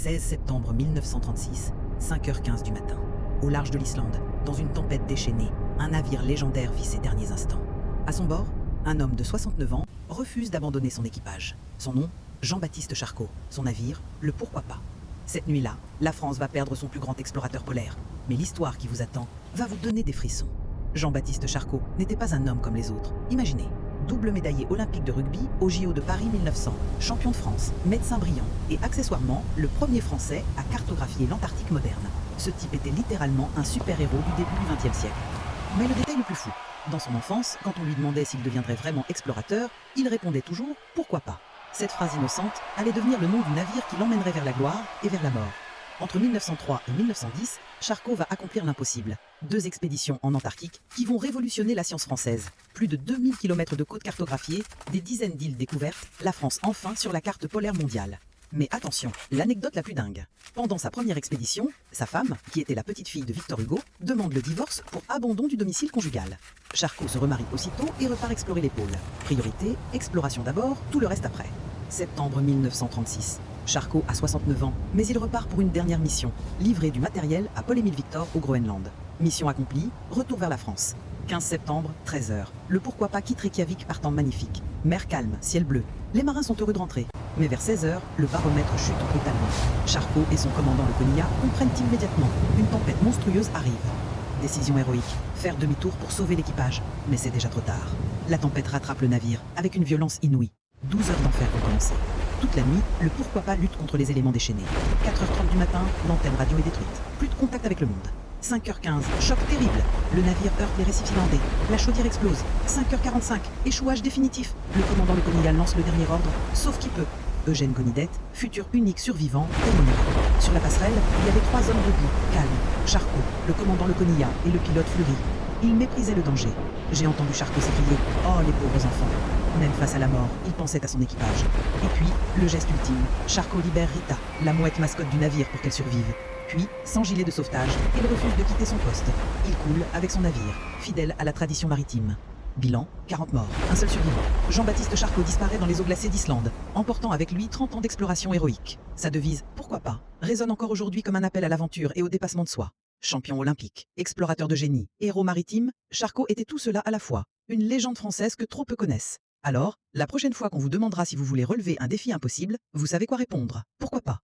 16 septembre 1936, 5h15 du matin. Au large de l'Islande, dans une tempête déchaînée, un navire légendaire vit ses derniers instants. À son bord, un homme de 69 ans refuse d'abandonner son équipage. Son nom, Jean-Baptiste Charcot. Son navire, le Pourquoi pas. Cette nuit-là, la France va perdre son plus grand explorateur polaire. Mais l'histoire qui vous attend va vous donner des frissons. Jean-Baptiste Charcot n'était pas un homme comme les autres. Imaginez, double médaillé olympique de rugby au JO de Paris 1900, champion de France, médecin brillant et accessoirement le premier Français à cartographier l'Antarctique moderne. Ce type était littéralement un super-héros du début du XXe siècle. Mais le détail le plus fou, dans son enfance, quand on lui demandait s'il deviendrait vraiment explorateur, il répondait toujours « pourquoi pas ». Cette phrase innocente allait devenir le nom du navire qui l'emmènerait vers la gloire et vers la mort. Entre 1903 et 1910, Charcot va accomplir l'impossible. 2 expéditions en Antarctique qui vont révolutionner la science française. Plus de 2000 km de côtes cartographiées, des dizaines d'îles découvertes, la France enfin sur la carte polaire mondiale. Mais attention, l'anecdote la plus dingue. Pendant sa première expédition, sa femme, qui était la petite fille de Victor Hugo, demande le divorce pour abandon du domicile conjugal. Charcot se remarie aussitôt et repart explorer les pôles. Priorité, exploration d'abord, tout le reste après. Septembre 1936. Charcot a 69 ans, mais il repart pour une dernière mission, livrer du matériel à Paul-Émile Victor au Groenland. Mission accomplie, retour vers la France. 15 septembre, 13h. Le Pourquoi pas quitte Reykjavik par temps magnifique. Mer calme, ciel bleu. Les marins sont heureux de rentrer. Mais vers 16h, le baromètre chute brutalement. Charcot et son commandant le Conilla comprennent immédiatement. Une tempête monstrueuse arrive. Décision héroïque, faire demi-tour pour sauver l'équipage. Mais c'est déjà trop tard. La tempête rattrape le navire, avec une violence inouïe. 12 heures d'enfer vont commencer. Toute la nuit, le Pourquoi pas lutte contre les éléments déchaînés. 4h30 du matin, l'antenne radio est détruite. Plus de contact avec le monde. 5h15, choc terrible. Le navire heurte les récifs islandais. La chaudière explose. 5h45, échouage définitif. Le commandant le Conilla lance le dernier ordre, sauf qui peut. Eugène Gonidette, futur unique survivant, est mon héros. Sur la passerelle, il y avait 3 hommes debout, calmes. Charcot, le commandant le Conilla et le pilote Fleury. Ils méprisaient le danger. J'ai entendu Charcot s'écrier « Oh, les pauvres enfants !» Même face à la mort, il pensait à son équipage. Et puis, le geste ultime. Charcot libère Rita, la mouette mascotte du navire pour qu'elle survive. Puis, sans gilet de sauvetage, il refuse de quitter son poste. Il coule avec son navire, fidèle à la tradition maritime. Bilan, 40 morts, un seul survivant. Jean-Baptiste Charcot disparaît dans les eaux glacées d'Islande, emportant avec lui 30 ans d'exploration héroïque. Sa devise « Pourquoi pas ?» résonne encore aujourd'hui comme un appel à l'aventure et au dépassement de soi. Champion olympique, explorateur de génie, héros maritime, Charcot était tout cela à la fois. Une légende française que trop peu connaissent. Alors, la prochaine fois qu'on vous demandera si vous voulez relever un défi impossible, vous savez quoi répondre. Pourquoi pas ?